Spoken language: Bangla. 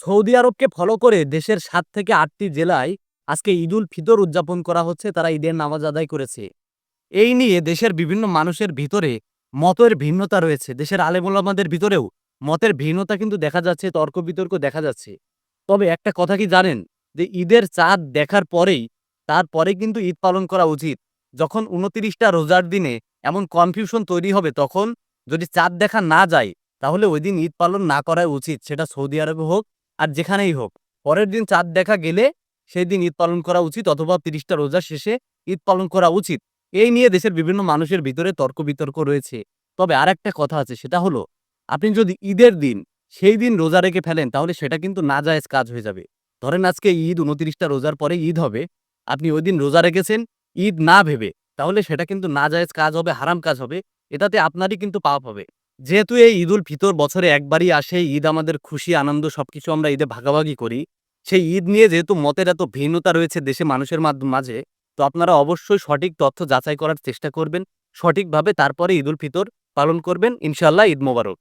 সৌদি আরবকে ফলো করে দেশের ৭ থেকে ৮টি জেলায় আজকে ঈদুল ফিতর উদযাপন করা হচ্ছে। তারা ঈদের নামাজ আদায় করেছে। এই নিয়ে দেশের বিভিন্ন মানুষের ভিতরে মতের ভিন্নতা রয়েছে। দেশের আলেম ওলামাদের ভিতরেও মতের ভিন্নতা কিন্তু দেখা যাচ্ছে, তর্ক-বিতর্ক দেখা যাচ্ছে। তবে একটা কথা কি জানেন? যে ঈদের চাঁদ দেখার পরেই তারপরে কিন্তু ঈদ পালন করা উচিত। যখন ২৯ টা রোজার দিনে এমন কনফিউশন তৈরি হবে তখন যদি চাঁদ দেখা না যায় তাহলে ঐদিন ঈদ পালন না করাই উচিত। সেটা সৌদি আরবে হোক আর যেখানেই হোক। পরের দিন চাঁদ দেখা গেলে সেদিন ঈদ পালন করা উচিত অথবা ৩০ টা রোজা শেষে ঈদ পালন করা উচিত। এই নিয়ে দেশের বিভিন্ন মানুষের ভিতরে তর্ক-বিতর্ক রয়েছে। তবে আরেকটা কথা আছে সেটা হলো, আপনি যদি ঈদের দিন সেই দিন রোজা রেখে ফেলেন তাহলে সেটা কিন্তু নাজায়েজ কাজ হয়ে যাবে। ধরেন আজকে ঈদ ২৯ টা রোজার পরে ঈদ হবে। আপনি ঐদিন রোজা রেখেছেন ঈদ না ভেবে, তাহলে সেটা কিন্তু নাজায়েজ কাজ হবে, হারাম কাজ হবে। এটাতে আপনারই কিন্তু পাপ হবে। যেহেতু এই ঈদুল ফিতর বছরে একবারই আসে, ঈদ আমাদের খুশি, আনন্দ সবকিছু আমরা ঈদে ভাগাভাগি করি। সেই ঈদ নিয়ে যেহেতু মতের এত ভিন্নতা রয়েছে দেশে মানুষের মাঝে, তো আপনারা অবশ্যই সঠিক তথ্য যাচাই করার চেষ্টা করবেন। সঠিকভাবে তারপরে ঈদুল ফিতর পালন করবেন। ইনশাআল্লাহ ঈদ মোবারক।